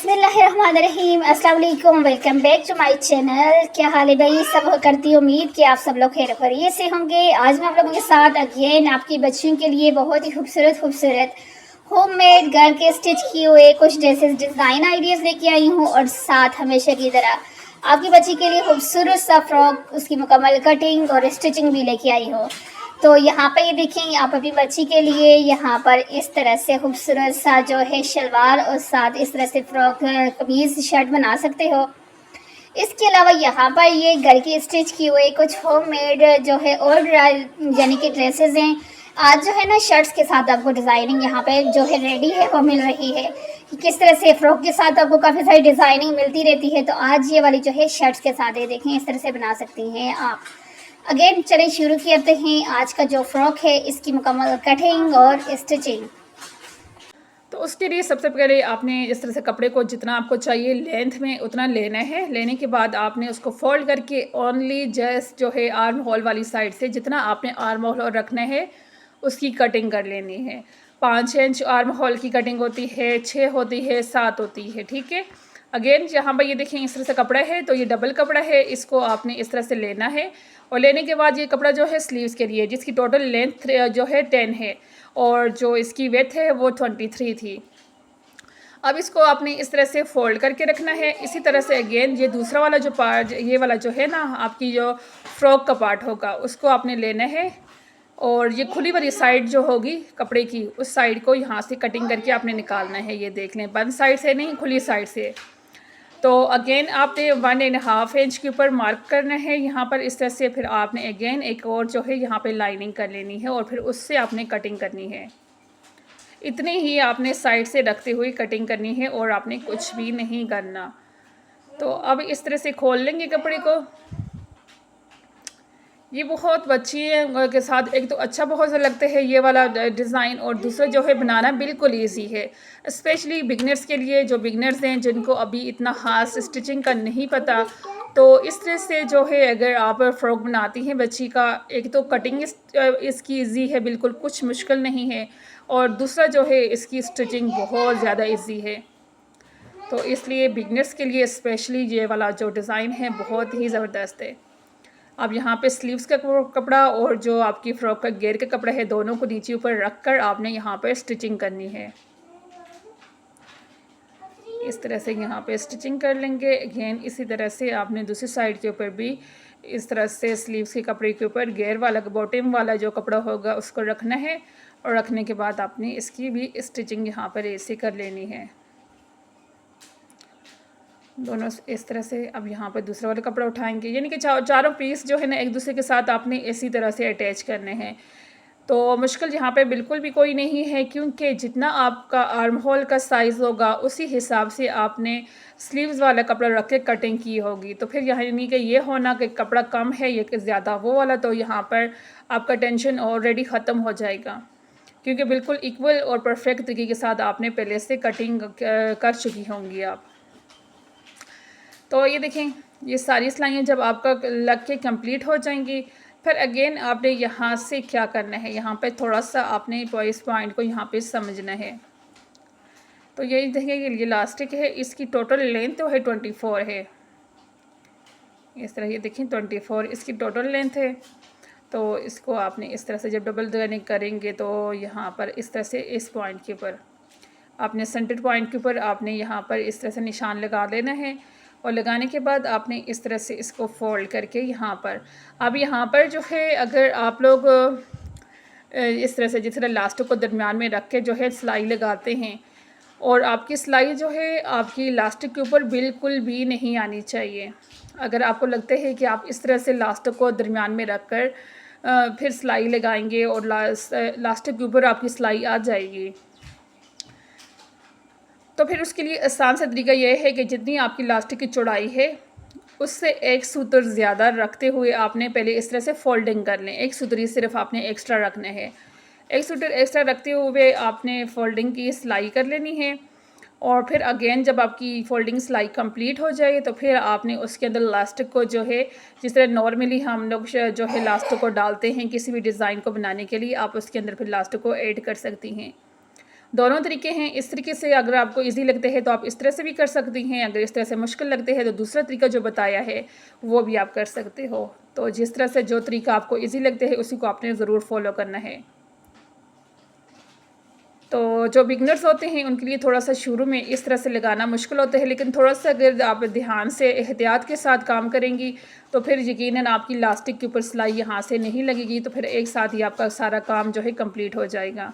बिस्मिल्लाहिर्रहमानिर्रहीम। अस्सलाम वालेकुम। Welcome back to my channel. क्या हाल है भाई? सब करती हूँ उम्मीद कि आप सब लोग खैर खैरियत से होंगे। आज मैं आप लोगों के साथ अगेन आपकी बच्चियों के लिए बहुत ही खूबसूरत होममेड घर के स्टिच किए हुए कुछ ड्रेसेस डिज़ाइन आइडियाज़ लेके आई हूँ, और साथ हमेशा की तरह आपकी बच्ची के लिए खूबसूरत सा फ्रॉक, उसकी मुकम्मल कटिंग और स्टिचिंग भी लेके आई हूँ। तो यहाँ पर ये देखें, आप अपनी बच्ची के लिए यहाँ पर इस तरह से खूबसूरत सा जो है शलवार और साथ इस तरह से फ्रॉक कमीज़ शर्ट बना सकते हो। इसके अलावा यहाँ पर ये घर की स्टिच किए हुए कुछ होममेड जो है और यानी कि ड्रेसेस हैं। आज जो है ना शर्ट्स के साथ आपको डिज़ाइनिंग यहाँ पे जो है रेडी है वो मिल रही है कि किस तरह से फ्रॉक के साथ आपको काफ़ी सारी डिज़ाइनिंग मिलती रहती है। तो आज ये वाली जो है शर्ट्स के साथ है, देखें इस तरह से बना सकती हैं आप। अगेन चलिए शुरू करते हैं आज का जो फ्रॉक है इसकी मुकम्मल कटिंग और स्टिचिंग। तो उसके लिए सबसे पहले आपने इस तरह से कपड़े को जितना आपको चाहिए लेंथ में उतना लेना है। लेने के बाद आपने उसको फोल्ड करके ओनली जस्ट जो है आर्म होल वाली साइड से जितना आपने आर्म होल रखना है उसकी कटिंग कर लेनी है। 5 इंच आर्म होल की कटिंग होती है, 6 होती है, 7 होती है, ठीक है। अगेन यहाँ पर ये देखें इस तरह से कपड़ा है, तो ये डबल कपड़ा है, इसको आपने इस तरह से लेना है। और लेने के बाद ये कपड़ा जो है स्लीव्स के लिए, जिसकी टोटल लेंथ जो है 10 है और जो इसकी विड्थ है वो 23 थी। अब इसको आपने इस तरह से फोल्ड करके रखना है। इसी तरह से अगेन ये दूसरा वाला जो पार्ट, ये वाला जो है ना आपकी जो फ्रॉक का पार्ट होगा, उसको आपने लेना है और ये खुली वाली साइड जो होगी कपड़े की, उस साइड को यहाँ से कटिंग करके आपने निकालना है। ये देख लें, बंद साइड से नहीं, खुली साइड से। तो अगेन आपने 1.5 इंच के ऊपर मार्क करना है यहाँ पर इस तरह से। फिर आपने अगेन एक और जो है यहाँ पे लाइनिंग कर लेनी है और फिर उससे आपने कटिंग करनी है। इतनी ही आपने साइड से रखते हुए कटिंग करनी है और आपने कुछ भी नहीं करना। तो अब इस तरह से खोल लेंगे कपड़े को। ये बहुत बच्ची के साथ एक तो अच्छा बहुत सा लगता है ये वाला डिज़ाइन, और दूसरा जो है बनाना बिल्कुल इजी है, स्पेशली बिगनर्स के लिए। जो बिगनर्स हैं जिनको अभी इतना ख़ास स्टिचिंग का नहीं पता, तो इस तरह से जो है अगर आप फ्रॉक बनाती हैं बच्ची का, एक तो कटिंग इसकी इजी है, बिल्कुल कुछ मुश्किल नहीं है, और दूसरा जो है इसकी स्टिचिंग बहुत ज़्यादा इजी है। तो इसलिए बिगनर्स के लिए स्पेशली ये वाला जो डिज़ाइन है बहुत ही ज़बरदस्त है। अब यहाँ पे स्लीव्स का कपड़ा और जो आपकी फ्रॉक का घेर का कपड़ा है, दोनों को नीचे ऊपर रख कर आपने यहाँ पे स्टिचिंग करनी है। इस तरह से यहाँ पे स्टिचिंग कर लेंगे। अगेन इसी तरह से आपने दूसरी साइड के ऊपर भी इस तरह से स्लीव्स के कपड़े के ऊपर घेर वाला बॉटम वाला जो कपड़ा होगा उसको रखना है, और रखने के बाद आपने इसकी भी स्टिचिंग यहाँ पर ऐसे कर लेनी है, दोनों इस तरह से। अब यहाँ पर दूसरा वाला कपड़ा उठाएंगे, यानी कि चारों पीस जो है ना एक दूसरे के साथ आपने इसी तरह से अटैच करने हैं। तो मुश्किल यहाँ पे बिल्कुल भी कोई नहीं है, क्योंकि जितना आपका आर्म होल का साइज़ होगा उसी हिसाब से आपने स्लीव्स वाला कपड़ा रख के कटिंग की होगी। तो फिर यानी कि ये होना कि कपड़ा कम है या कि ज़्यादा, वो वाला तो यहाँ पर आपका टेंशन ऑलरेडी ख़त्म हो जाएगा, क्योंकि बिल्कुल इक्वल और परफेक्ट तरीके के साथ आपने पहले से कटिंग कर चुकी होंगी आप। तो ये देखें, ये सारी सिलाइयाँ जब आपका लग के कंप्लीट हो जाएंगी, फिर अगेन आपने यहाँ से क्या करना है, यहाँ पे थोड़ा सा आपने इस पॉइंट को यहाँ पे समझना है। तो यही देखें, ये इलास्टिक है, इसकी टोटल लेंथ तो है 24 है। इस तरह ये देखें 24 इसकी टोटल लेंथ है। तो इसको आपने इस तरह से जब डबल जर्निंग करेंगे तो यहाँ पर इस तरह से इस पॉइंट के ऊपर आपने सेंटर पॉइंट के ऊपर आपने यहाँ पर इस तरह से निशान लगा लेना है, और लगाने के बाद आपने इस तरह से इसको फोल्ड करके यहाँ पर, अब यहाँ पर जो है अगर आप लोग इस तरह से जिस तरह लास्टिक को दरमियान में रख के जो है सिलाई लगाते हैं, और आपकी सिलाई जो है आपकी लास्टिक के ऊपर बिल्कुल भी नहीं आनी चाहिए। अगर आपको लगता है कि आप इस तरह से लास्टिक को दरमियान में रख कर फिर सिलाई लगाएंगे और लास्टिक के ऊपर आपकी सिलाई आ जाएगी, तो फिर उसके लिए आसान सा तरीका यह है कि जितनी आपकी लास्टिक की चौड़ाई है उससे एक सूत्र ज़्यादा रखते हुए आपने पहले इस तरह से फोल्डिंग कर लें। एक सूत्र ही सिर्फ आपने एक्स्ट्रा रखना है, एक सूत्र एक्स्ट्रा रखते हुए आपने फोल्डिंग की सिलाई कर लेनी है। और फिर अगेन जब आपकी फोल्डिंग सिलाई कंप्लीट हो जाए तो फिर आपने उसके अंदर लास्टिक को जो है, जिस तरह नॉर्मली हम लोग जो है लास्टिक को डालते हैं किसी भी डिज़ाइन को बनाने के लिए, आप उसके अंदर फिर लास्टिक को ऐड कर सकती हैं। दोनों तरीके हैं। इस तरीके से अगर आपको ईजी लगते हैं तो आप इस तरह से भी कर सकती हैं, अगर इस तरह से मुश्किल लगते हैं तो दूसरा तरीका जो बताया है वो भी आप कर सकते हो। तो जिस तरह से जो तरीका आपको ईजी लगते हैं उसी को आपने ज़रूर फॉलो करना है। तो जो बिगनर्स होते हैं उनके लिए थोड़ा सा शुरू में इस तरह से लगाना मुश्किल होता है, लेकिन थोड़ा सा अगर आप ध्यान से एहतियात के साथ काम करेंगी तो फिर यकीनन आपकी लास्टिक के ऊपर सिलाई यहाँ से नहीं लगेगी, तो फिर एक साथ ही आपका सारा काम जो है कंप्लीट हो जाएगा।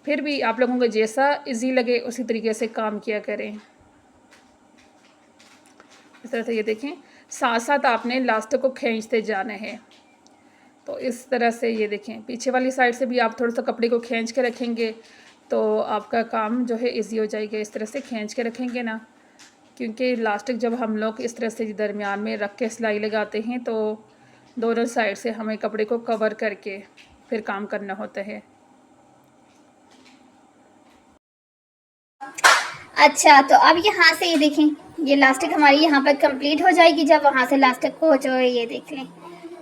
फिर भी आप लोगों को जैसा इजी लगे उसी तरीके से काम किया करें। इस तरह से ये देखें, साथ साथ आपने लास्टिक को खींचते जाना है। तो इस तरह से ये देखें, पीछे वाली साइड से भी आप थोड़ा सा कपड़े को खींच के रखेंगे तो आपका काम जो है इजी हो जाएगा। इस तरह से खींच के रखेंगे ना, क्योंकि लास्टिक जब हम लोग इस तरह से दरमियान में रख के सिलाई लगाते हैं तो दोनों साइड से हमें कपड़े को कवर करके फिर काम करना होता है। अच्छा, तो अब यहाँ से ये देखें, ये लास्टिक हमारी यहाँ पर कंप्लीट हो जाएगी जब वहाँ से लास्टिक को जो है ये देख लें,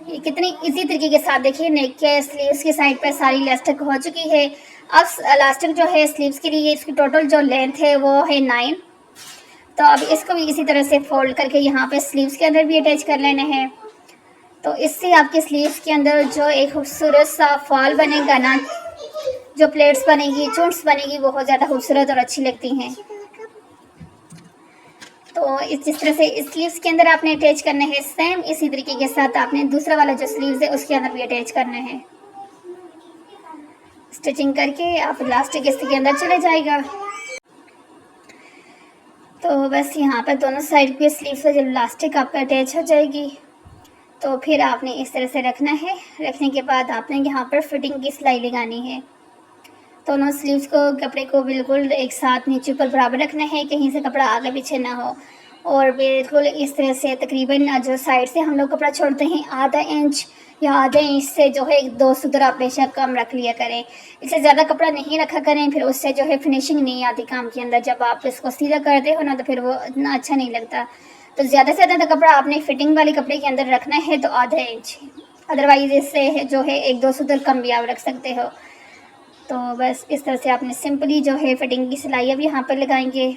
ये कितनी इजी तरीके के साथ देखिए नेक के स्लीव्स की साइड पर सारी लास्टिक हो चुकी है। अब लास्टिक जो है स्लीव्स के लिए इसकी टोटल जो लेंथ है वो है 9। तो अब इसको भी इसी तरह से फोल्ड करके यहाँ पे स्लीव्स के अंदर भी अटैच कर लेना है। तो इससे आपके स्लीव्स के अंदर जो एक खूबसूरत सा फॉल बनेगा ना, जो प्लेट्स बनेगी, चुन्स बनेगी, बहुत ज़्यादा खूबसूरत और अच्छी लगती हैं। तो जिस तरह से स्लीव्स के अंदर आपने अटैच करना है, सेम इसी तरीके के साथ आपने दूसरा वाला जो स्लीव्स है उसके अंदर भी अटैच करना है। स्टिचिंग करके आप लास्टिक इसके अंदर चले जाएगा। तो बस यहाँ पर दोनों साइड पे स्लीव्स से जब लास्टिक आपका अटैच हो जाएगी तो फिर आपने इस तरह से रखना है। रखने के बाद आपने यहाँ पर फिटिंग की सिलाई लगानी है। दोनों स्लीव्स को, कपड़े को बिल्कुल एक साथ नीचे ऊपर बराबर रखना है, कहीं से कपड़ा आगे पीछे ना हो। और बिल्कुल इस तरह से तकरीबन जो साइड से हम लोग कपड़ा छोड़ते हैं आधा इंच या आधे इंच से जो है 2 सुतरा बेशक कम रख लिया करें। इससे ज़्यादा कपड़ा नहीं रखा करें, फिर उससे जो है फिनिशिंग नहीं आती काम के अंदर। जब आप इसको सीधा करते हो ना तो फिर वो इतना अच्छा नहीं लगता। तो ज़्यादा से ज़्यादा कपड़ा आपने फिटिंग वाले कपड़े के अंदर रखना है तो आधा इंच, अदरवाइज़ इससे जो है 1-2 सुतर कम भी आप रख सकते हो। तो बस इस तरह से आपने सिंपली जो है फिटिंग की सिलाई अब यहाँ पर लगाएंगे।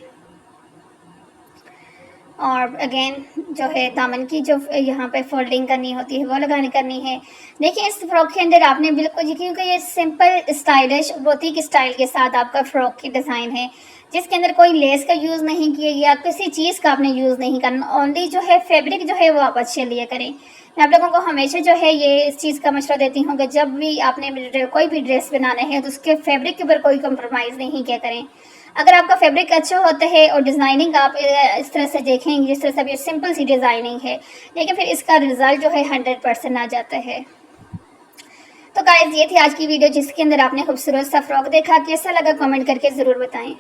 और अगेन जो है दामन की जो यहाँ पे फोल्डिंग करनी होती है वो करनी है। देखिए इस फ्रॉक के अंदर आपने बिल्कुल, क्योंकि ये सिंपल स्टाइलिश बोतीक स्टाइल के साथ आपका फ्रॉक की डिज़ाइन है, जिसके अंदर कोई लेस का यूज़ नहीं किया गया, किसी चीज़ का आपने यूज़ नहीं करना। ओनली जो है फैब्रिक जो है वो आप अच्छे लिए करें। मैं आप लोगों को हमेशा जो है ये इस चीज़ का मशवरा देती हूँ कि जब भी आपने कोई भी ड्रेस बनाना है तो उसके फैब्रिक के ऊपर कोई कंप्रोमाइज़ नहीं किया करें। अगर आपका फैब्रिक अच्छा होता है और डिज़ाइनिंग आप इस तरह से देखेंगे, जिस तरह से ये सिंपल सी डिज़ाइनिंग है, लेकिन फिर इसका रिज़ल्ट जो है 100% आ जाता है। तो गाइस ये थी आज की वीडियो जिसके अंदर आपने खूबसूरत सा फ्रॉक देखा। कैसा लगा कमेंट करके ज़रूर बताएं।